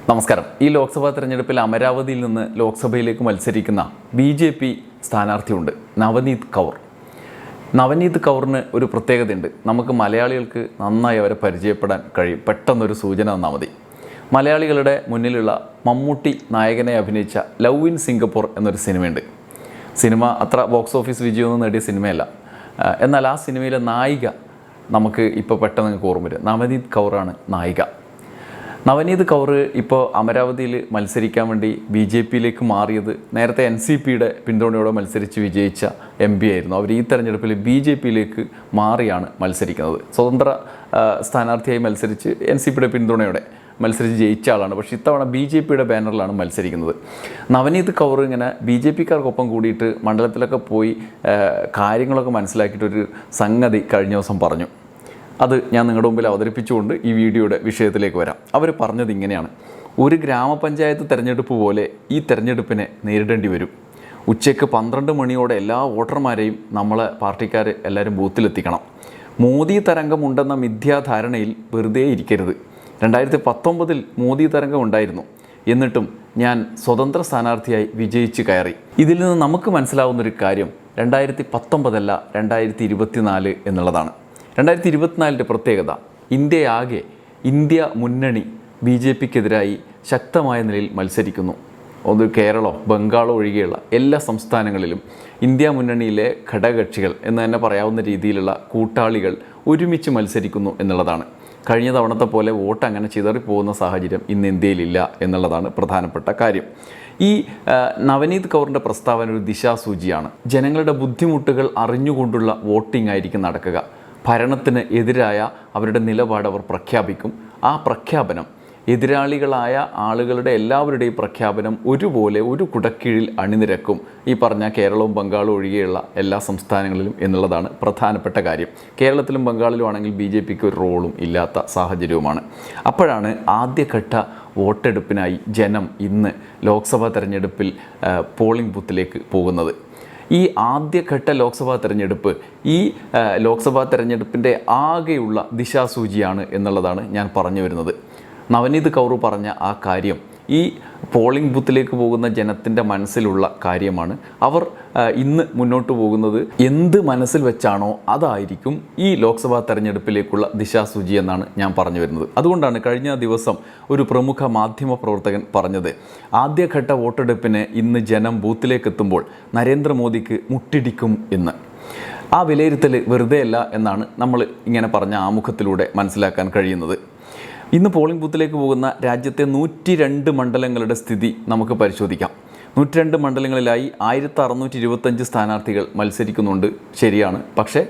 നമസ്കാരം. ഈ ലോക്സഭാ തെരഞ്ഞെടുപ്പിൽ അമരാവതിയിൽ നിന്ന് ലോക്സഭയിലേക്ക് മത്സരിക്കുന്ന BJP സ്ഥാനാർത്ഥിയുണ്ട്, നവനീത് കൗർ. നവനീത് കൗറിന് ഒരു പ്രത്യേകതയുണ്ട്. നമുക്ക് മലയാളികൾക്ക് നന്നായി അവരെ പരിചയപ്പെടാൻ കഴിയും. പെട്ടെന്നൊരു സൂചന തന്നാൽ മതി. മലയാളികളുടെ മുന്നിലുള്ള മമ്മൂട്ടി നായകനെ അഭിനയിച്ച ലവ് ഇൻ സിംഗപ്പൂർ എന്നൊരു സിനിമയുണ്ട്. സിനിമ അത്ര ബോക്സ് ഓഫീസ് വിജയമൊന്നും നേടിയ സിനിമയല്ല. എന്നാൽ ആ സിനിമയിലെ നായിക നമുക്ക് ഇപ്പോൾ പെട്ടെന്ന് നിങ്ങൾക്ക് ഓർമ്മ വരും. നവനീത് കൗറാണ് നായിക. നവനീത് കൗർ ഇപ്പോൾ അമരാവതിയിൽ മത്സരിക്കാൻ വേണ്ടി BJPയിലേക്ക് മാറിയത് നേരത്തെ NCPയുടെ പിന്തുണയോടെ മത്സരിച്ച് വിജയിച്ച MP ആയിരുന്നു. അവർ ഈ തെരഞ്ഞെടുപ്പിൽ BJPയിലേക്ക് മാറിയാണ് മത്സരിക്കുന്നത്. സ്വതന്ത്ര സ്ഥാനാർത്ഥിയായി മത്സരിച്ച് NCPയുടെ പിന്തുണയോടെ മത്സരിച്ച് ജയിച്ച ആളാണ്. പക്ഷേ ഇത്തവണ BJPയുടെ ബാനറിലാണ് മത്സരിക്കുന്നത്. നവനീത് കൗർ ഇങ്ങനെ BJPക്കാർക്കൊപ്പം കൂടിയിട്ട് മണ്ഡലത്തിലൊക്കെ പോയി കാര്യങ്ങളൊക്കെ മനസ്സിലാക്കിയിട്ടൊരു സംഗതി കഴിഞ്ഞ ദിവസം പറഞ്ഞു. അത് ഞാൻ നിങ്ങളുടെ മുമ്പിൽ അവതരിപ്പിച്ചുകൊണ്ട് ഈ വീഡിയോയുടെ വിഷയത്തിലേക്ക് വരാം. അവർ പറഞ്ഞത് ഇങ്ങനെയാണ്: ഒരു ഗ്രാമപഞ്ചായത്ത് തെരഞ്ഞെടുപ്പ് പോലെ ഈ തെരഞ്ഞെടുപ്പിനെ നേരിടേണ്ടി വരും. ഉച്ചയ്ക്ക് 12 മണിയോടെ എല്ലാ വോട്ടർമാരെയും നമ്മളെ പാർട്ടിക്കാർ എല്ലാവരും ബൂത്തിലെത്തിക്കണം. മോദി തരംഗമുണ്ടെന്ന മിഥ്യാധാരണയിൽ വെറുതെ ഇരിക്കരുത്. 2019 മോദി തരംഗം ഉണ്ടായിരുന്നു, എന്നിട്ടും ഞാൻ സ്വതന്ത്ര സ്ഥാനാർത്ഥിയായി വിജയിച്ച് കയറി. ഇതിൽ നിന്ന് നമുക്ക് മനസ്സിലാവുന്നൊരു കാര്യം 2019 അല്ല 2024 എന്നുള്ളതാണ്. 2024 പ്രത്യേകത, ഇന്ത്യ മുന്നണി BJPക്കെതിരായി ശക്തമായ നിലയിൽ മത്സരിക്കുന്നു. ഒന്ന് കേരളമോ ബംഗാളോ ഒഴികെയുള്ള എല്ലാ സംസ്ഥാനങ്ങളിലും ഇന്ത്യ മുന്നണിയിലെ ഘടകകക്ഷികൾ എന്ന് തന്നെ പറയാവുന്ന രീതിയിലുള്ള കൂട്ടാളികൾ ഒരുമിച്ച് മത്സരിക്കുന്നു എന്നുള്ളതാണ്. കഴിഞ്ഞ തവണത്തെ പോലെ വോട്ട് അങ്ങനെ ചിതറിപ്പോകുന്ന സാഹചര്യം ഇന്ന് ഇന്ത്യയിലില്ല എന്നുള്ളതാണ് പ്രധാനപ്പെട്ട കാര്യം. ഈ നവനീത് കൗറിൻ്റെ പ്രസ്താവന ഒരു ദിശാസൂചിയാണ്. ജനങ്ങളുടെ ബുദ്ധിമുട്ടുകൾ അറിഞ്ഞുകൊണ്ടുള്ള വോട്ടിംഗ് ആയിരിക്കും നടക്കുക. ഭരണത്തിന് എതിരായ അവരുടെ നിലപാട് അവർ പ്രഖ്യാപിക്കും. ആ പ്രഖ്യാപനം, എതിരാളികളായ ആളുകളുടെ എല്ലാവരുടെയും പ്രഖ്യാപനം ഒരുപോലെ ഒരു കുടക്കീഴിൽ അണിനിരക്കും ഈ പറഞ്ഞ കേരളവും ബംഗാളും ഒഴികെയുള്ള എല്ലാ സംസ്ഥാനങ്ങളിലും എന്നുള്ളതാണ് പ്രധാനപ്പെട്ട കാര്യം. കേരളത്തിലും ബംഗാളിലും ആണെങ്കിൽ BJPക്ക് ഒരു റോളും ഇല്ലാത്ത സാഹചര്യവുമാണ്. അപ്പോഴാണ് ആദ്യഘട്ട വോട്ടെടുപ്പിനായി ജനം ഇന്ന് ലോക്സഭാ തെരഞ്ഞെടുപ്പിൽ പോളിംഗ് ബൂത്തിലേക്ക് പോകുന്നത്. ഈ ആദ്യഘട്ട ലോക്സഭാ തെരഞ്ഞെടുപ്പ് ഈ ലോക്സഭാ തെരഞ്ഞെടുപ്പിൻ്റെ ആകെയുള്ള ദിശാസൂചിയാണ് എന്നുള്ളതാണ് ഞാൻ പറഞ്ഞു വരുന്നത്. നവനീത് കൗർ പറഞ്ഞ ആ കാര്യം ഈ പോളിംഗ് ബൂത്തിലേക്ക് പോകുന്ന ജനത്തിൻ്റെ മനസ്സിലുള്ള കാര്യമാണ്. അവർ ഇന്ന് മുന്നോട്ട് പോകുന്നത് എന്ത് മനസ്സിൽ വെച്ചാണോ അതായിരിക്കും ഈ ലോക്സഭാ തെരഞ്ഞെടുപ്പിലേക്കുള്ള ദിശാസൂചി എന്നാണ് ഞാൻ പറഞ്ഞു വരുന്നത്. അതുകൊണ്ടാണ് കഴിഞ്ഞ ദിവസം ഒരു പ്രമുഖ മാധ്യമ പ്രവർത്തകൻ പറഞ്ഞത്, ആദ്യഘട്ട വോട്ടെടുപ്പിന് ഇന്ന് ജനം ബൂത്തിലേക്ക് എത്തുമ്പോൾ നരേന്ദ്രമോദിക്ക് മുട്ടിടിക്കും എന്ന്. ആ വിലയിരുത്തൽ വെറുതെയല്ല എന്നാണ് നമ്മൾ ഇങ്ങനെ പറഞ്ഞ ആമുഖത്തിലൂടെ മനസ്സിലാക്കാൻ കഴിയുന്നത്. ഇന്ന് പോളിംഗ് ബൂത്തിലേക്ക് പോകുന്ന രാജ്യത്തെ 102 മണ്ഡലങ്ങളുടെ സ്ഥിതി നമുക്ക് പരിശോധിക്കാം. 102 മണ്ഡലങ്ങളിലായി 1625 സ്ഥാനാർത്ഥികൾ മത്സരിക്കുന്നുണ്ട്, ശരിയാണ്. പക്ഷേ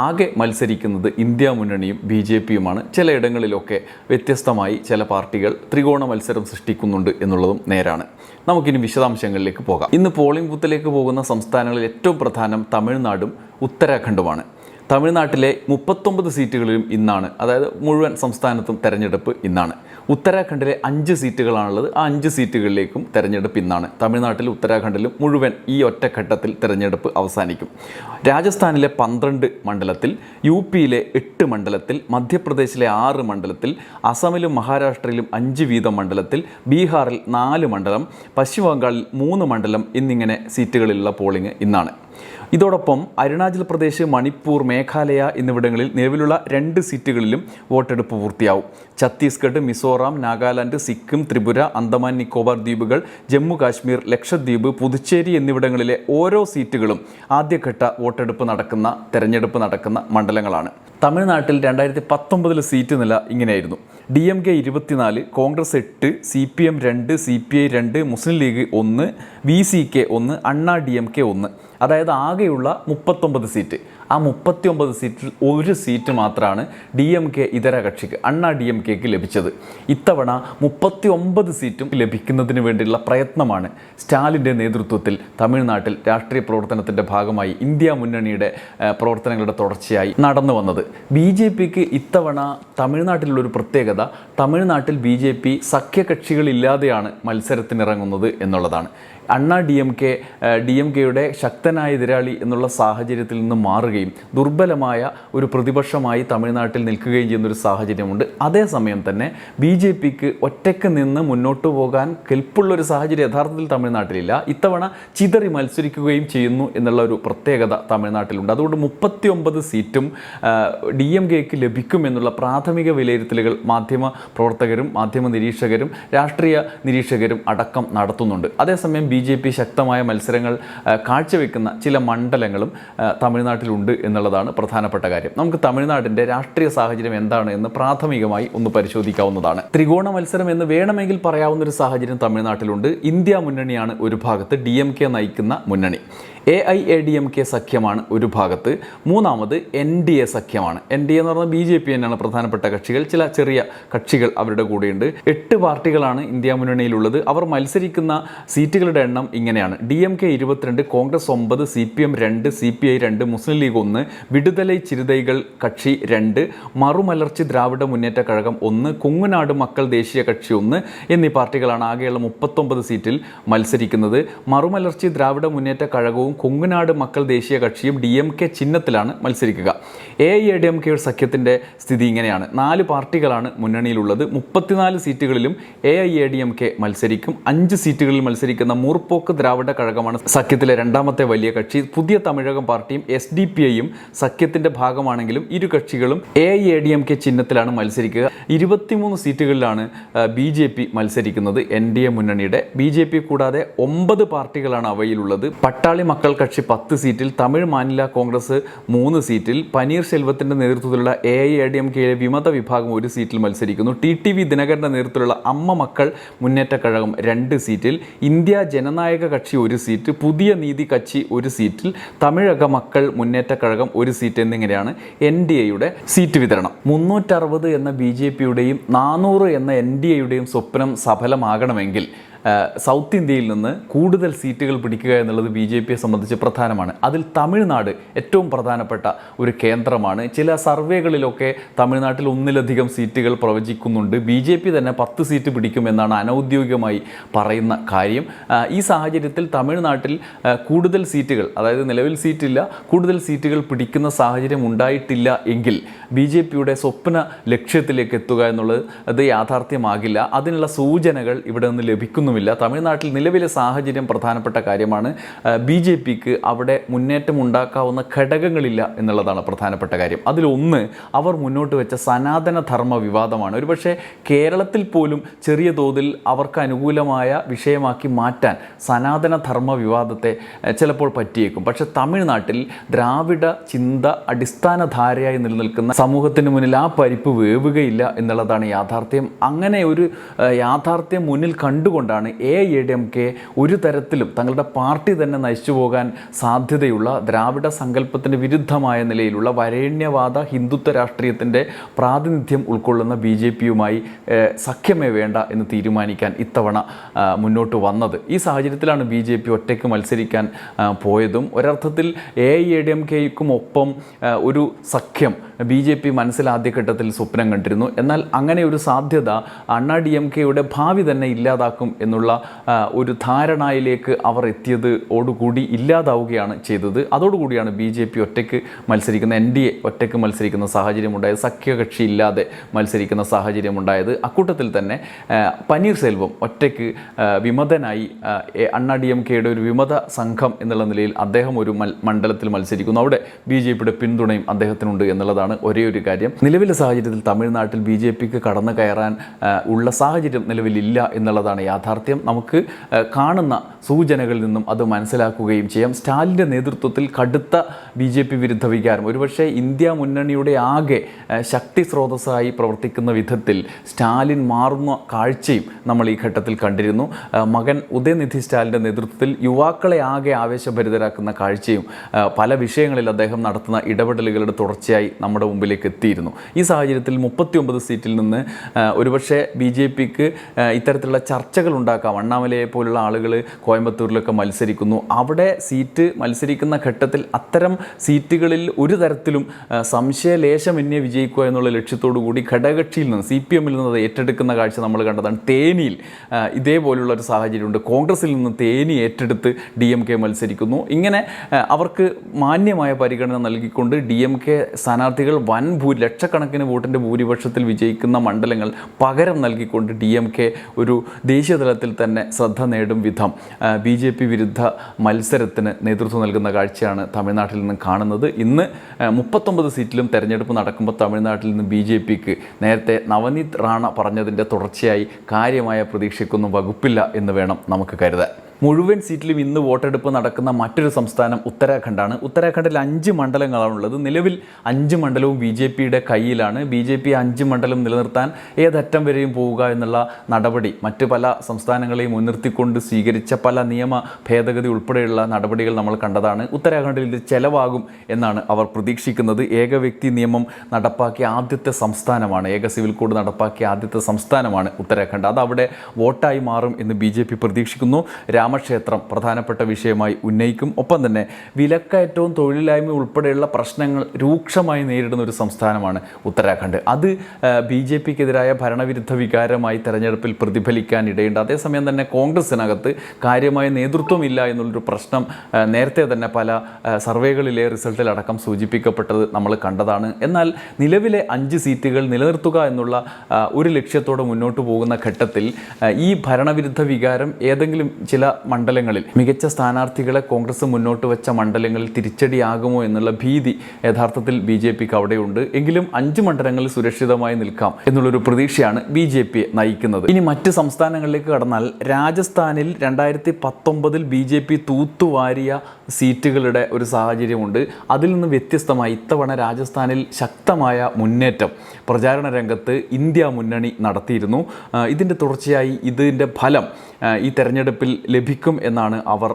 ആകെ മത്സരിക്കുന്നത് ഇന്ത്യ മുന്നണിയും BJPയുമാണ്. ചിലയിടങ്ങളിലൊക്കെ വ്യത്യസ്തമായി ചില പാർട്ടികൾ ത്രികോണ മത്സരം സൃഷ്ടിക്കുന്നുണ്ട് എന്നുള്ളതും നേരാണ്. നമുക്കിനി വിശദാംശങ്ങളിലേക്ക് പോകാം. ഇന്ന് പോളിംഗ് ബൂത്തിലേക്ക് പോകുന്ന സംസ്ഥാനങ്ങളിൽ ഏറ്റവും പ്രധാനം തമിഴ്നാടും ഉത്തരാഖണ്ഡുമാണ്. തമിഴ്നാട്ടിലെ 39 സീറ്റുകളിലും ഇന്നാണ്, അതായത് മുഴുവൻ സംസ്ഥാനത്തും തെരഞ്ഞെടുപ്പ് ഇന്നാണ്. ഉത്തരാഖണ്ഡിലെ 5 സീറ്റുകളാണുള്ളത്. ആ 5 സീറ്റുകളിലേക്കും തെരഞ്ഞെടുപ്പ് ഇന്നാണ്. തമിഴ്നാട്ടിലും ഉത്തരാഖണ്ഡിലും മുഴുവൻ ഈ ഒറ്റഘട്ടത്തിൽ തെരഞ്ഞെടുപ്പ് അവസാനിക്കും. രാജസ്ഥാനിലെ 12 മണ്ഡലത്തിൽ, UPയിലെ 8 മണ്ഡലത്തിൽ, മധ്യപ്രദേശിലെ 6 മണ്ഡലത്തിൽ, അസമിലും മഹാരാഷ്ട്രയിലും 5 വീതം മണ്ഡലത്തിൽ, ബീഹാറിൽ 4 മണ്ഡലം, പശ്ചിമ ബംഗാളിൽ 3 മണ്ഡലം എന്നിങ്ങനെ സീറ്റുകളിലുള്ള പോളിംഗ് ഇന്നാണ്. ഇതോടൊപ്പം അരുണാചൽ പ്രദേശ്, മണിപ്പൂർ, മേഘാലയ എന്നിവിടങ്ങളിൽ നിലവിലുള്ള 2 സീറ്റുകളിലും വോട്ടെടുപ്പ് പൂർത്തിയാവും. ഛത്തീസ്ഗഡ്, മിസോറാം, നാഗാലാൻഡ്, സിക്കിം, ത്രിപുര, അന്തമാൻ നിക്കോബാർ ദ്വീപുകൾ, ജമ്മു കാശ്മീർ, ലക്ഷദ്വീപ്, പുതുച്ചേരി എന്നിവിടങ്ങളിലെ ഓരോ സീറ്റുകളും ആദ്യഘട്ട തെരഞ്ഞെടുപ്പ് നടക്കുന്ന മണ്ഡലങ്ങളാണ്. തമിഴ്നാട്ടിൽ 2019 സീറ്റ് നില ഇങ്ങനെയായിരുന്നു: DMK 24, കോൺഗ്രസ് 8, CPM 2, CPI 2, മുസ്ലിം ലീഗ് 1, VCK 1, അണ്ണാ DMK 1. അതായത് ആകെയുള്ള 39 സീറ്റ്. ആ 39 സീറ്റിൽ ഒരു സീറ്റ് മാത്രമാണ് DMK ഇതര കക്ഷിക്ക്, അണ്ണാ DMKക്ക് ലഭിച്ചത്. ഇത്തവണ 39 സീറ്റും ലഭിക്കുന്നതിന് വേണ്ടിയുള്ള പ്രയത്നമാണ് സ്റ്റാലിൻ്റെ നേതൃത്വത്തിൽ തമിഴ്നാട്ടിൽ രാഷ്ട്രീയ പ്രവർത്തനത്തിൻ്റെ ഭാഗമായി ഇന്ത്യ മുന്നണിയുടെ പ്രവർത്തനങ്ങളുടെ തുടർച്ചയായി നടന്നു വന്നത്. BJPക്ക് ഇത്തവണ തമിഴ്നാട്ടിലുള്ളൊരു പ്രത്യേകത, തമിഴ്നാട്ടിൽ BJP സഖ്യകക്ഷികളില്ലാതെയാണ് മത്സരത്തിനിറങ്ങുന്നത് എന്നുള്ളതാണ്. അണ്ണാ DMKയുടെ ശക്തനായ എതിരാളി എന്നുള്ള സാഹചര്യത്തിൽ നിന്ന് മാറുകയും മത്സരിക്കുകയും ദുർബലമായ ഒരു പ്രതിപക്ഷമായി തമിഴ്നാട്ടിൽ നിൽക്കുകയും ചെയ്യുന്നൊരു സാഹചര്യമുണ്ട്. അതേസമയം തന്നെ BJPക്ക് ഒറ്റയ്ക്ക് നിന്ന് മുന്നോട്ട് പോകാൻ കെൽപ്പുള്ളൊരു സാഹചര്യം യഥാർത്ഥത്തിൽ തമിഴ്നാട്ടിലില്ല. ഇത്തവണ ചിതറി മത്സരിക്കുകയും ചെയ്യുന്നു എന്നുള്ള ഒരു പ്രത്യേകത തമിഴ്നാട്ടിലുണ്ട്. അതുകൊണ്ട് 39 സീറ്റും DMKക്ക് ലഭിക്കുമെന്നുള്ള പ്രാഥമിക വിലയിരുത്തലുകൾ മാധ്യമ പ്രവർത്തകരും മാധ്യമ നിരീക്ഷകരും രാഷ്ട്രീയ നിരീക്ഷകരും അടക്കം നടത്തുന്നുണ്ട്. അതേസമയം BJP ശക്തമായ മത്സരങ്ങൾ കാഴ്ചവെക്കുന്ന ചില മണ്ഡലങ്ങളും തമിഴ്നാട്ടിലുണ്ട് എന്നുള്ളതാണ് പ്രധാനപ്പെട്ട കാര്യം. നമുക്ക് തമിഴ്നാടിൻ്റെ രാഷ്ട്രീയ സാഹചര്യം എന്താണ് എന്ന് പ്രാഥമികമായി ഒന്ന് പരിശോധിക്കാവുന്നതാണ്. ത്രികോണ മത്സരം എന്ന് വേണമെങ്കിൽ പറയാവുന്നൊരു സാഹചര്യം തമിഴ്നാട്ടിലുണ്ട്. ഇന്ത്യ മുന്നണിയാണ് ഒരു ഭാഗത്ത്, DMK നയിക്കുന്ന മുന്നണി. AIADMK സഖ്യമാണ് ഒരു ഭാഗത്ത്, മൂന്നാമത് NDA സഖ്യമാണ്. NDA എന്ന് പറഞ്ഞാൽ BJP തന്നെയാണ് പ്രധാനപ്പെട്ട കക്ഷികൾ. ചില ചെറിയ കക്ഷികൾ അവരുടെ കൂടെയുണ്ട്. 8 പാർട്ടികളാണ് ഇന്ത്യ മുന്നണിയിലുള്ളത്. അവർ മത്സരിക്കുന്ന സീറ്റുകളുടെ എണ്ണം ഇങ്ങനെയാണ്: DMK 22, കോൺഗ്രസ് 9, CPM 2, CPI 2, മുസ്ലിം ലീഗ് 1, വിടുതലൈ ചിരുതൈകൾ കക്ഷി 2, മറുമലർച്ചി ദ്രാവിഡ മുന്നേറ്റ കഴകം 1, കുങ്ങുനാട് മക്കൾ ദേശീയ കക്ഷി 1 എന്നീ പാർട്ടികളാണ് ആകെയുള്ള 39 സീറ്റിൽ മത്സരിക്കുന്നത്. മറുമലർച്ചി ദ്രാവിഡ മുന്നേറ്റ കഴകവും കുങ്ങുനാട് മക്കൾ ദേശീയ കക്ഷിയും DMK ചിഹ്നത്തിലാണ് മത്സരിക്കുക. AIADMK സഖ്യത്തിൻ്റെ സ്ഥിതി ഇങ്ങനെയാണ്: 4 പാർട്ടികളാണ് മുന്നണിയിലുള്ളത്. 34 സീറ്റുകളിലും AIADMK മത്സരിക്കും. 5 സീറ്റുകളിൽ മത്സരിക്കുന്ന മൂർപ്പോക്ക് ദ്രാവിഡ കഴകമാണ് സഖ്യത്തിലെ രണ്ടാമത്തെ വലിയ കക്ഷി. പുതിയ തമിഴകം പാർട്ടിയും SDPIയും സഖ്യത്തിൻ്റെ ഭാഗമാണെങ്കിലും ഇരു കക്ഷികളും AIADMK ചിഹ്നത്തിലാണ് മത്സരിക്കുക. 23 സീറ്റുകളിലാണ് BJP മത്സരിക്കുന്നത്. NDA മുന്നണിയുടെ BJP കൂടാതെ 9 പാർട്ടികളാണ് അവയിലുള്ളത്. പട്ടാളി മക്കൾ കക്ഷി 10 സീറ്റിൽ, തമിഴ് മാനില കോൺഗ്രസ് 3 സീറ്റിൽ, പനീർ സെൽവത്തിൻ്റെ നേതൃത്വത്തിലുള്ള AIADMKയിലെ വിമത വിഭാഗം 1 സീറ്റിൽ മത്സരിക്കുന്നു. TTV ദിനകരൻ്റെ നേതൃത്വത്തിലുള്ള അമ്മ മക്കൾ മുന്നേറ്റ കഴകം 2 സീറ്റിൽ, ഇന്ത്യ ജനനായക കക്ഷി 1 സീറ്റ്, പുതിയ നീതി കക്ഷി 1 സീറ്റിൽ, തമിഴക മക്കൾ മുന്നേറ്റ കഴകം 1 സീറ്റ് എന്നിങ്ങനെയാണ് NDAയുടെ സീറ്റ് വിതരണം. 360 എന്ന BJPയുടെയും 400 എന്ന NDAയുടെയും സ്വപ്നം സഫലമാകണമെങ്കിൽ സൗത്ത് ഇന്ത്യയിൽ നിന്ന് കൂടുതൽ സീറ്റുകൾ പിടിക്കുക എന്നുള്ളത് BJPയെ സംബന്ധിച്ച് പ്രധാനമാണ്. അതിൽ തമിഴ്നാട് ഏറ്റവും പ്രധാനപ്പെട്ട ഒരു കേന്ദ്രമാണ്. ചില സർവേകളിലൊക്കെ തമിഴ്നാട്ടിൽ ഒന്നിലധികം സീറ്റുകൾ പ്രവചിക്കുന്നുണ്ട്. BJP തന്നെ 10 സീറ്റ് പിടിക്കുമെന്നാണ് അനൗദ്യോഗികമായി പറയുന്ന കാര്യം. ഈ സാഹചര്യത്തിൽ തമിഴ്നാട്ടിൽ കൂടുതൽ സീറ്റുകൾ, അതായത് നിലവിൽ സീറ്റില്ല, കൂടുതൽ സീറ്റുകൾ പിടിക്കുന്ന സാഹചര്യം ഉണ്ടായിട്ടില്ല എങ്കിൽ BJPയുടെ സ്വപ്ന ലക്ഷ്യത്തിലേക്ക് എത്തുക എന്നുള്ളത് അത് യാഥാർത്ഥ്യമാകില്ല. അതിനുള്ള സൂചനകൾ ഇവിടെ നിന്ന് ലഭിക്കുന്നു. തമിഴ്നാട്ടിൽ നിലവിലെ സാഹചര്യം പ്രധാനപ്പെട്ട കാര്യമാണ്. BJPക്ക് അവിടെ മുന്നേറ്റം ഉണ്ടാക്കാവുന്ന ഘടകങ്ങളില്ല എന്നുള്ളതാണ് പ്രധാനപ്പെട്ട കാര്യം. അതിലൊന്ന് അവർ മുന്നോട്ട് വെച്ച സനാതന ധർമ്മ വിവാദമാണ്. ഒരുപക്ഷെ കേരളത്തിൽ പോലും ചെറിയ തോതിൽ അവർക്ക് അനുകൂലമായ വിഷയമാക്കി മാറ്റാൻ സനാതന ധർമ്മ വിവാദത്തെ ചിലപ്പോൾ പറ്റിയേക്കും. പക്ഷെ തമിഴ്നാട്ടിൽ ദ്രാവിഡ ചിന്ത അടിസ്ഥാനധാരയായി നിലനിൽക്കുന്ന സമൂഹത്തിന് മുന്നിൽ ആ പരിപ്പ് വേവുകയില്ല എന്നുള്ളതാണ് യാഥാർത്ഥ്യം. അങ്ങനെ ഒരു യാഥാർത്ഥ്യം മുന്നിൽ കണ്ടുകൊണ്ടാണ് AIADMK ഒരു തരത്തിലും തങ്ങളുടെ പാർട്ടി തന്നെ നശിച്ചു പോകാൻ സാധ്യതയുള്ള ദ്രാവിഡ സങ്കല്പത്തിന് വിരുദ്ധമായ നിലയിലുള്ള വരേണ്യവാദ ഹിന്ദുത്വ രാഷ്ട്രീയത്തിൻ്റെ പ്രാതിനിധ്യം ഉൾക്കൊള്ളുന്ന BJPയുമായി സഖ്യമേ വേണ്ട എന്ന് തീരുമാനിക്കാൻ ഇത്തവണ മുന്നോട്ട് വന്നത്. ഈ സാഹചര്യത്തിലാണ് BJP ഒറ്റയ്ക്ക് മത്സരിക്കാൻ പോയതും. ഒരർത്ഥത്തിൽ AIADMKയ്ക്കും ഒപ്പം ഒരു സഖ്യം BJP മനസ്സിൽ ആദ്യഘട്ടത്തിൽ സ്വപ്നം കണ്ടിരുന്നു. എന്നാൽ അങ്ങനെ ഒരു സാധ്യത അണ്ണാ DMKയുടെ ഭാവി തന്നെ ഇല്ലാതാക്കും എന്നുള്ള ഒരു ധാരണയിലേക്ക് അവർ എത്തിയതോടുകൂടി ഇല്ലാതാവുകയാണ് ചെയ്തത്. അതോടുകൂടിയാണ് BJP ഒറ്റയ്ക്ക് മത്സരിക്കുന്ന, NDA ഒറ്റയ്ക്ക് മത്സരിക്കുന്ന സാഹചര്യമുണ്ടായത്, സഖ്യകക്ഷി ഇല്ലാതെ മത്സരിക്കുന്ന സാഹചര്യമുണ്ടായത്. അക്കൂട്ടത്തിൽ തന്നെ പനീർ സെൽവം ഒറ്റയ്ക്ക് വിമതനായി അണ്ണാ DMKയുടെ ഒരു വിമത സംഘം എന്നുള്ള നിലയിൽ അദ്ദേഹം ഒരു മണ്ഡലത്തിൽ മത്സരിക്കുന്നു. അവിടെ BJPയുടെ പിന്തുണയും അദ്ദേഹത്തിനുണ്ട് എന്നുള്ളതാണ് ഒരേ ഒരു കാര്യം. നിലവിലെ സാഹചര്യത്തിൽ തമിഴ്നാട്ടിൽ BJPക്ക് കടന്നു കയറാൻ ഉള്ള സാഹചര്യം നിലവിലില്ല എന്നുള്ളതാണ് യാഥാർത്ഥ്യം. നമുക്ക് കാണുന്ന സൂചനകളിൽ നിന്നും അത് മനസ്സിലാക്കുകയും ചെയ്യാം. സ്റ്റാലിൻ്റെ നേതൃത്വത്തിൽ കടുത്ത BJP വിരുദ്ധ വികാരം, ഒരുപക്ഷെ ഇന്ത്യ മുന്നണിയുടെ ആകെ ശക്തി സ്രോതസ്സായി പ്രവർത്തിക്കുന്ന വിധത്തിൽ സ്റ്റാലിൻ മാറുന്ന കാഴ്ചയും നമ്മൾ ഈ ഘട്ടത്തിൽ കണ്ടിരുന്നു. മകൻ ഉദയനിധി സ്റ്റാലിൻ്റെ നേതൃത്വത്തിൽ യുവാക്കളെ ആകെ ആവേശഭരിതരാക്കുന്ന കാഴ്ചയും പല വിഷയങ്ങളിൽ അദ്ദേഹം നടത്തുന്ന ഇടപെടലുകളുടെ തുടർച്ചയായി നമ്മുടെ മുമ്പിലേക്ക് എത്തിയിരുന്നു. ഈ സാഹചര്യത്തിൽ 39 സീറ്റിൽ നിന്ന് ഒരുപക്ഷെ BJPക്ക് ഇത്തരത്തിലുള്ള ചർച്ചകൾ ഉണ്ടാക്കാം. അണ്ണാമലയെ പോലുള്ള ആളുകൾ കോയമ്പത്തൂരിലൊക്കെ മത്സരിക്കുന്നു. അവിടെ സീറ്റ് മത്സരിക്കുന്ന ഘട്ടത്തിൽ അത്തരം സീറ്റുകളിൽ ഒരു തരത്തിലും സംശയലേശമന്യേ വിജയിക്കുക എന്നുള്ള ലക്ഷ്യത്തോടു കൂടി ഘടകകക്ഷിയിൽ നിന്ന് CPM നിന്ന് അത് ഏറ്റെടുക്കുന്ന കാഴ്ച നമ്മൾ കണ്ടതാണ്. തേനിയിൽ ഇതേപോലുള്ള ഒരു സാഹചര്യമുണ്ട്. കോൺഗ്രസിൽ നിന്ന് തേനി ഏറ്റെടുത്ത് DMK മത്സരിക്കുന്നു. ഇങ്ങനെ അവർക്ക് മാന്യമായ പരിഗണന നൽകിക്കൊണ്ട് DMK സ്ഥാനാർത്ഥികൾ ലക്ഷക്കണക്കിന് വോട്ടിൻ്റെ ഭൂരിപക്ഷത്തിൽ വിജയിക്കുന്ന മണ്ഡലങ്ങൾ പകരം നൽകിക്കൊണ്ട് DMK ഒരു ദേശീയ തലത്തിൽ തന്നെ ശ്രദ്ധ നേടും വിധം BJP വിരുദ്ധ മത്സരത്തിന് നേതൃത്വം നൽകുന്ന കാഴ്ചയാണ് തമിഴ്നാട്ടിൽ നിന്ന് കാണുന്നത്. ഇന്ന് 39 സീറ്റിലും തെരഞ്ഞെടുപ്പ് നടക്കുമ്പോൾ തമിഴ്നാട്ടിൽ നിന്ന് BJPക്ക് നേരത്തെ നവനീത് റാണ പറഞ്ഞതിൻ്റെ തുടർച്ചയായി കാര്യമായ പ്രതീക്ഷയ്ക്കൊന്നും വകുപ്പില്ല എന്ന് വേണം നമുക്ക് കരുതാൻ. മുഴുവൻ സീറ്റിലും ഇന്ന് വോട്ടെടുപ്പ് നടക്കുന്ന മറ്റൊരു സംസ്ഥാനം ഉത്തരാഖണ്ഡാണ്. ഉത്തരാഖണ്ഡിൽ 5 മണ്ഡലങ്ങളാണുള്ളത്. നിലവിൽ 5 മണ്ഡലവും BJPയുടെ കയ്യിലാണ്. BJP 5 മണ്ഡലം നിലനിർത്താൻ ഏതറ്റം വരെയും പോവുക എന്നുള്ള നടപടി മറ്റ് പല സംസ്ഥാനങ്ങളെയും മുൻനിർത്തിക്കൊണ്ട് സ്വീകരിച്ച പല നിയമ ഭേദഗതി ഉൾപ്പെടെയുള്ള നടപടികൾ നമ്മൾ കണ്ടതാണ്. ഉത്തരാഖണ്ഡിൽ ഇത് ചെലവാകും എന്നാണ് അവർ പ്രതീക്ഷിക്കുന്നത്. ഏക വ്യക്തി നിയമം നടപ്പാക്കിയ ആദ്യത്തെ സംസ്ഥാനമാണ്, ഏക സിവിൽ കോഡ് നടപ്പാക്കിയ ആദ്യത്തെ സംസ്ഥാനമാണ് ഉത്തരാഖണ്ഡ്. അത് അവിടെ വോട്ടായി മാറും എന്ന് BJP പ്രതീക്ഷിക്കുന്നു. രാമക്ഷേത്രം പ്രധാനപ്പെട്ട വിഷയമായി ഉന്നയിക്കും. ഒപ്പം തന്നെ വിലക്കയറ്റവും തൊഴിലില്ലായ്മ ഉൾപ്പെടെയുള്ള പ്രശ്നങ്ങൾ രൂക്ഷമായി നേരിടുന്ന ഒരു സംസ്ഥാനമാണ് ഉത്തരാഖണ്ഡ്. അത് BJPക്കെതിരായ ഭരണവിരുദ്ധ വികാരമായി തെരഞ്ഞെടുപ്പിൽ പ്രതിഫലിക്കാൻ ഇടയുണ്ട്. അതേസമയം തന്നെ കോൺഗ്രസിനകത്ത് കാര്യമായ നേതൃത്വമില്ല എന്നുള്ളൊരു പ്രശ്നം നേരത്തെ തന്നെ പല സർവേകളിലെ റിസൾട്ടിലടക്കം സൂചിപ്പിക്കപ്പെട്ടത് നമ്മൾ കണ്ടതാണ്. എന്നാൽ നിലവിലെ 5 സീറ്റുകൾ നിലനിർത്തുക എന്നുള്ള ഒരു ലക്ഷ്യത്തോടെ മുന്നോട്ട് പോകുന്ന ഘട്ടത്തിൽ ഈ ഭരണവിരുദ്ധ വികാരം ഏതെങ്കിലും ചില മണ്ഡലങ്ങളിൽ മികച്ച സ്ഥാനാർത്ഥികളെ കോൺഗ്രസ് മുന്നോട്ട് വെച്ച മണ്ഡലങ്ങളിൽ തിരിച്ചടിയാകുമോ എന്നുള്ള ഭീതി യഥാർത്ഥത്തിൽ BJPക്ക് അവിടെയുണ്ട്. എങ്കിലും 5 മണ്ഡലങ്ങളിൽ സുരക്ഷിതമായി നിൽക്കാം എന്നുള്ളൊരു പ്രതീക്ഷയാണ് BJP നയിക്കുന്നത്. ഇനി മറ്റ് സംസ്ഥാനങ്ങളിലേക്ക് കടന്നാൽ രാജസ്ഥാനിൽ 2019 BJP തൂത്തുവാരിയ സീറ്റുകളുടെ ഒരു സാഹചര്യമുണ്ട്. അതിൽ നിന്ന് വ്യത്യസ്തമായി ഇത്തവണ രാജസ്ഥാനിൽ ശക്തമായ മുന്നേറ്റം പ്രചാരണ രംഗത്ത് ഇന്ത്യ മുന്നണി നടത്തിയിരുന്നു. ഇതിൻ്റെ തുടർച്ചയായി ഇതിൻ്റെ ഫലം ഈ തെരഞ്ഞെടുപ്പിൽ ലഭിക്കും എന്നാണ് അവർ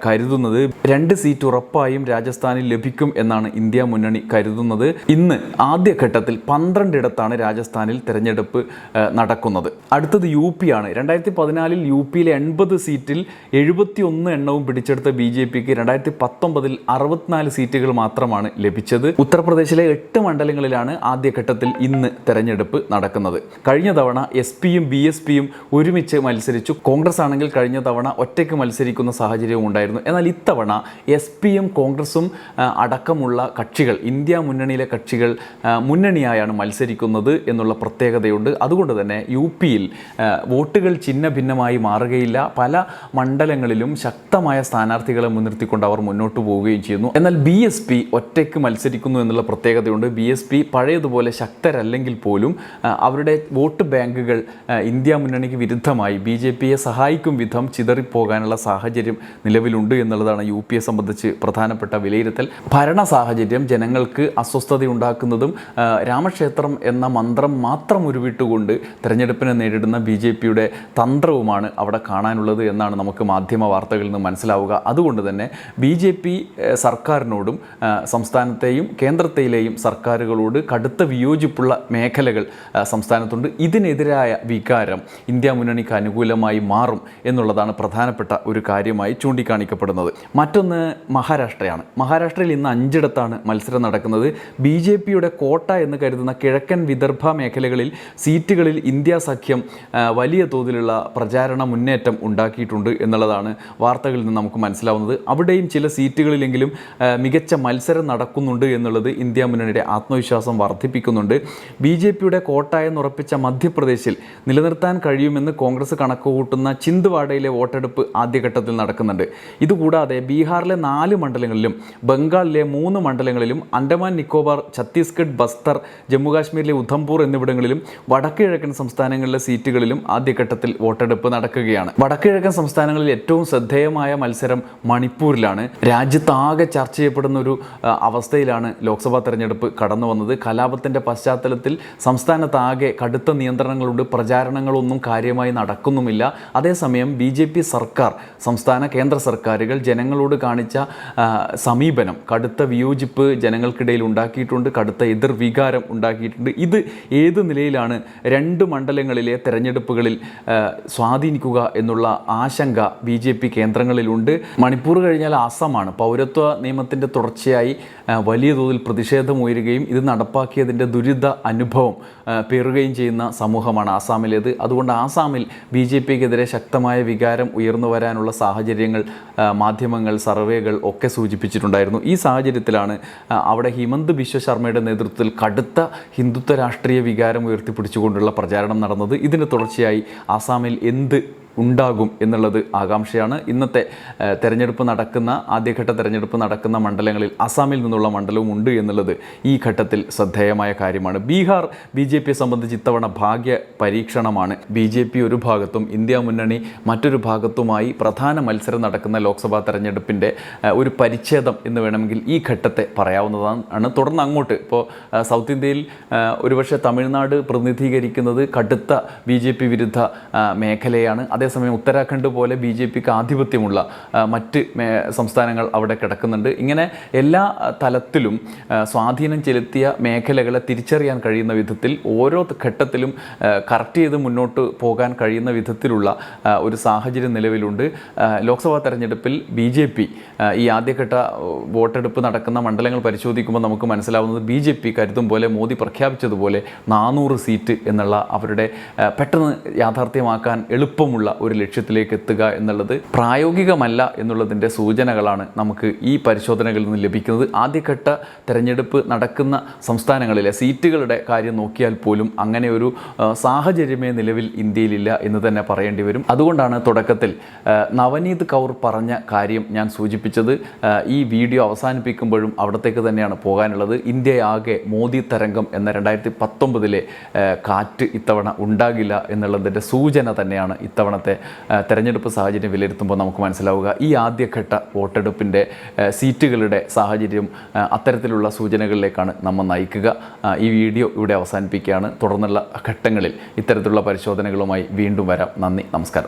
കരുതുന്നത്. 2 സീറ്റ് ഉറപ്പായും രാജസ്ഥാനിൽ ലഭിക്കും എന്നാണ് ഇന്ത്യ മുന്നണി കരുതുന്നത്. ഇന്ന് ആദ്യഘട്ടത്തിൽ 12 ഇടത്താണ് രാജസ്ഥാനിൽ തെരഞ്ഞെടുപ്പ് നടക്കുന്നത്. അടുത്തത് UP ആണ്. 2014 UPയിലെ 80 സീറ്റിൽ 71 എണ്ണവും പിടിച്ചെടുത്ത BJPക്ക് 2019 64 സീറ്റുകൾ മാത്രമാണ് ലഭിച്ചത്. ഉത്തർപ്രദേശിലെ 8 മണ്ഡലങ്ങളിലാണ് ആദ്യഘട്ടത്തിൽ ഇന്ന് തെരഞ്ഞെടുപ്പ് നടക്കുന്നത്. കഴിഞ്ഞ തവണ SP-യും BSPയും ഒരുമിച്ച് മത്സരിച്ചു. കോൺഗ്രസ് ആണെങ്കിൽ കഴിഞ്ഞ തവണ ഒറ്റയ്ക്ക് മത്സരിക്കുന്ന സാഹചര്യവും ഉണ്ടായിരുന്നു. എന്നാൽ ഇത്തവണ SP-യും കോൺഗ്രസും അടക്കമുള്ള കക്ഷികൾ, ഇന്ത്യ മുന്നണിയിലെ കക്ഷികൾ മുന്നണിയായാണ് മത്സരിക്കുന്നത് എന്നുള്ള പ്രത്യേകതയുണ്ട്. അതുകൊണ്ട് തന്നെ UPയിൽ വോട്ടുകൾ ചിഹ്ന ഭിന്നമായി മാറുകയില്ല. പല മണ്ഡലങ്ങളിലും ശക്തമായ സ്ഥാനാർത്ഥികളെ മുൻനിർത്തിക്കൊണ്ട് അവർ മുന്നോട്ട് പോവുകയും ചെയ്യുന്നു. എന്നാൽ BSP ഒറ്റയ്ക്ക് മത്സരിക്കുന്നു എന്നുള്ള പ്രത്യേകതയുണ്ട്. BSP പഴയതുപോലെ ശക്തരല്ലെങ്കിൽ പോലും അവരുടെ വോട്ട് ബാങ്കുകൾ ഇന്ത്യ മുന്നണിക്ക് വിരുദ്ധമായി BJPയെ സഹായിക്കും വിധം ചിതറിപ്പോകാനുള്ള സാഹചര്യം നിലവിലുണ്ട് എന്നുള്ളതാണ് UPയെ സംബന്ധിച്ച് പ്രധാനപ്പെട്ട വിലയിരുത്തൽ. ഭരണ സാഹചര്യം ജനങ്ങൾക്ക് അസ്വസ്ഥതയുണ്ടാക്കുന്നതും രാമക്ഷേത്രം എന്ന മന്ത്രം മാത്രം ഉരുവിട്ടുകൊണ്ട് തെരഞ്ഞെടുപ്പിനെ നേരിടുന്ന BJPയുടെ തന്ത്രവുമാണ് അവിടെ കാണാനുള്ളത് എന്നാണ് നമുക്ക് മാധ്യമ വാർത്തകളിൽ നിന്ന് മനസ്സിലാവുക. അതുകൊണ്ട് തന്നെ BJP സർക്കാരിനോടും സംസ്ഥാനത്തെയും കേന്ദ്രത്തിലെയും സർക്കാരുകളോട് കടുത്ത വിയോജിപ്പുള്ള മേഖലകൾ സംസ്ഥാനത്തുണ്ട്. ഇതിനെതിരായ വികാരം ഇന്ത്യ മുന്നണിക്ക് അനുകൂലമായി മാറും എന്നുള്ളതാണ് പ്രധാനപ്പെട്ട ഒരു കാര്യമായി ചൂണ്ടിക്കാണിക്കപ്പെടുന്നത്. മറ്റൊന്ന് മഹാരാഷ്ട്രയാണ്. മഹാരാഷ്ട്രയിൽ ഇന്ന് 5 ഇടത്താണ് മത്സരം നടക്കുന്നത്. BJPയുടെ കോട്ട എന്ന് കരുതുന്ന കിഴക്കൻ വിദർഭ മേഖലകളിൽ സീറ്റുകളിൽ ഇന്ത്യ സഖ്യം വലിയ തോതിലുള്ള പ്രചാരണ മുന്നേറ്റം ഉണ്ടാക്കിയിട്ടുണ്ട് എന്നുള്ളതാണ് വാർത്തകളിൽ നിന്ന് നമുക്ക് മനസ്സിലാവുന്നത്. അവിടെയും ചില സീറ്റുകളിലെങ്കിലും മികച്ച മത്സരം നടക്കുന്നുണ്ട് എന്നുള്ളത് ഇന്ത്യ മുന്നണിയുടെ ആത്മവിശ്വാസം വർദ്ധിപ്പിക്കുന്നുണ്ട്. BJPയുടെ കോട്ട എന്നുറപ്പിച്ച മധ്യപ്രദേശിൽ നിലനിർത്താൻ കഴിയുമെന്ന് കോൺഗ്രസ് കണക്കുകൂട്ടുന്ന ചിന്ദ്വാഡയിലെ വോട്ടെടുപ്പ് ആദ്യഘട്ടത്തിൽ നടക്കുന്നുണ്ട്. ഇതുകൂടാതെ ബീഹാറിലെ 4 മണ്ഡലങ്ങളിലും ബംഗാളിലെ 3 മണ്ഡലങ്ങളിലും അൻഡമാൻ നിക്കോബാർ, ഛത്തീസ്ഗഡ്, ബസ്തർ, ജമ്മുകാശ്മീരിലെ ഉധംപൂർ എന്നിവിടങ്ങളിലും വടക്കുകിഴക്കൻ സംസ്ഥാനങ്ങളിലെ സീറ്റുകളിലും ആദ്യഘട്ടത്തിൽ വോട്ടെടുപ്പ് നടക്കുകയാണ്. വടക്കുകിഴക്കൻ സംസ്ഥാനങ്ങളിൽ ഏറ്റവും ശ്രദ്ധേയമായ മത്സരം മണിപ്പൂരിലാണ്. രാജ്യത്താകെ ചർച്ച ചെയ്യപ്പെടുന്ന ഒരു അവസ്ഥയിലാണ് ലോക്സഭാ തെരഞ്ഞെടുപ്പ് കടന്നു വന്നത്. കലാപത്തിൻ്റെ പശ്ചാത്തലത്തിൽ സംസ്ഥാനത്താകെ കടുത്ത നിയന്ത്രണങ്ങളുണ്ട്. പ്രചാരണങ്ങളൊന്നും കാര്യമായി നടക്കുന്നുമില്ല. അതേസമയം BJP സർക്കാർ, സംസ്ഥാന കേന്ദ്ര സർക്കാരുകൾ ജനങ്ങളോട് കാണിച്ച സമീപനം, കടുത്ത വിയോജിപ്പ് ജനങ്ങൾക്കിടയിൽ ഉണ്ടാക്കിയിട്ടുണ്ട്, കടുത്ത എതിർവികാരം ഉണ്ടാക്കിയിട്ടുണ്ട്. ഇത് ഏത് നിലയിലാണ് 2 മണ്ഡലങ്ങളിലെ തെരഞ്ഞെടുപ്പുകളിൽ സ്വാധീനിക്കുക എന്നുള്ള ആശങ്ക BJP കേന്ദ്രങ്ങളിലുണ്ട്. മണിപ്പൂർ കഴിഞ്ഞാൽ ആസാമാണ്. പൗരത്വ നിയമത്തിൻ്റെ തുടർച്ചയായി വലിയ തോതിൽ പ്രതിഷേധമുയരുകയും ഇത് നടപ്പാക്കിയതിൻ്റെ ദുരിത അനുഭവം പേറുകയും ചെയ്യുന്ന സമൂഹമാണ് ആസാമിലേത്. അതുകൊണ്ട് ആസാമിൽ BJPക്കെതിരെ ശക്തമായ വികാരം ഉയർന്നു വരാനുള്ള സാഹചര്യങ്ങൾ മാധ്യമങ്ങൾ, സർവേകൾ ഒക്കെ സൂചിപ്പിച്ചിട്ടുണ്ടായിരുന്നു. ഈ സാഹചര്യത്തിലാണ് അവിടെ ഹിമന്ത് ബിശ്വ ശർമ്മയുടെ നേതൃത്വത്തിൽ കടുത്ത ഹിന്ദുത്വ രാഷ്ട്രീയ വികാരം ഉയർത്തിപ്പിടിച്ചുകൊണ്ടുള്ള പ്രചാരണം നടന്നത്. ഇതിന് തുടർച്ചയായി ആസാമിൽ എന്ത് ഉണ്ടാകും എന്നുള്ളത് ആകാംക്ഷയാണ്. ഇന്നത്തെ ആദ്യഘട്ട തെരഞ്ഞെടുപ്പ് നടക്കുന്ന മണ്ഡലങ്ങളിൽ അസാമിൽ നിന്നുള്ള മണ്ഡലവും ഉണ്ട് എന്നുള്ളത് ഈ ഘട്ടത്തിൽ ശ്രദ്ധേയമായ കാര്യമാണ്. ബീഹാർ BJPയെ സംബന്ധിച്ച് ഇത്തവണ ഭാഗ്യ പരീക്ഷണമാണ്. BJP ഒരു ഭാഗത്തും ഇന്ത്യ മുന്നണി മറ്റൊരു ഭാഗത്തുമായി പ്രധാന മത്സരം നടക്കുന്ന ലോക്സഭാ തെരഞ്ഞെടുപ്പിൻ്റെ ഒരു പരിച്ഛേദം എന്ന് വേണമെങ്കിൽ ഈ ഘട്ടത്തെ പറയാവുന്നതാണ്. തുടർന്ന് അങ്ങോട്ട് ഇപ്പോൾ സൗത്ത് ഇന്ത്യയിൽ ഒരുപക്ഷെ തമിഴ്നാട് പ്രതിനിധീകരിക്കുന്നത് കടുത്ത BJP വിരുദ്ധ മേഖലയാണ്. അതേസമയം ഉത്തരാഖണ്ഡ് പോലെ BJPക്ക് ആധിപത്യമുള്ള മറ്റ് സംസ്ഥാനങ്ങൾ അവിടെ കിടക്കുന്നുണ്ട്. ഇങ്ങനെ എല്ലാ തലത്തിലും സ്വാധീനം ചെലുത്തിയ മേഖലകളെ തിരിച്ചറിയാൻ കഴിയുന്ന വിധത്തിൽ ഓരോ ഘട്ടത്തിലും കറക്റ്റ് ചെയ്ത് മുന്നോട്ട് പോകാൻ കഴിയുന്ന വിധത്തിലുള്ള ഒരു സാഹചര്യം നിലവിലുണ്ട്. ലോക്സഭാ തെരഞ്ഞെടുപ്പിൽ BJP ഈ ആദ്യഘട്ട വോട്ടെടുപ്പ് നടക്കുന്ന മണ്ഡലങ്ങൾ പരിശോധിക്കുമ്പോൾ നമുക്ക് മനസ്സിലാവുന്നത് BJP കരുതും പോലെ മോദി പ്രഖ്യാപിച്ചതുപോലെ 400 സീറ്റ് എന്നുള്ള അവരുടെ പെട്ടെന്ന് യാഥാർത്ഥ്യമാക്കാൻ എളുപ്പമുള്ള ഒരു ലക്ഷ്യത്തിലേക്ക് എത്തുക എന്നുള്ളത് പ്രായോഗികമല്ല എന്നുള്ളതിൻ്റെ സൂചനകളാണ് നമുക്ക് ഈ പരിശോധനകളിൽ നിന്ന് ലഭിക്കുന്നത്. ആദ്യഘട്ട തെരഞ്ഞെടുപ്പ് നടക്കുന്ന സംസ്ഥാനങ്ങളിലെ സീറ്റുകളുടെ കാര്യം നോക്കിയാൽ പോലും അങ്ങനെ ഒരു സാഹചര്യമേ നിലവിൽ ഇന്ത്യയിലില്ല എന്ന് തന്നെ പറയേണ്ടി വരും. അതുകൊണ്ടാണ് തുടക്കത്തിൽ നവനീത് കൗർ പറഞ്ഞ കാര്യം ഞാൻ സൂചിപ്പിച്ചത്. ഈ വീഡിയോ അവസാനിപ്പിക്കുമ്പോഴും അവിടത്തേക്ക് തന്നെയാണ് പോകാനുള്ളത്. ഇന്ത്യയാകെ മോദി തരംഗം എന്ന 2019 കാറ്റ് ഇത്തവണ ഉണ്ടാകില്ല എന്നുള്ളതിൻ്റെ സൂചന തന്നെയാണ് ഇത്തവണത്തെ തെരഞ്ഞെടുപ്പ് സാഹചര്യം വിലയിരുത്തുമ്പോൾ നമുക്ക് മനസ്സിലാവുക. ഈ ആദ്യഘട്ട വോട്ടെടുപ്പിൻ്റെ സീറ്റുകളുടെ സാഹചര്യം അത്തരത്തിലുള്ള സൂചനകളിലേക്കാണ് നമ്മൾ നയിക്കുക. ഈ വീഡിയോ ഇവിടെ അവസാനിപ്പിക്കുകയാണ്. തുടർന്നുള്ള ഘട്ടങ്ങളിൽ ഇത്തരത്തിലുള്ള പരിശോധനകളുമായി വീണ്ടും വരാം. നന്ദി, നമസ്കാരം.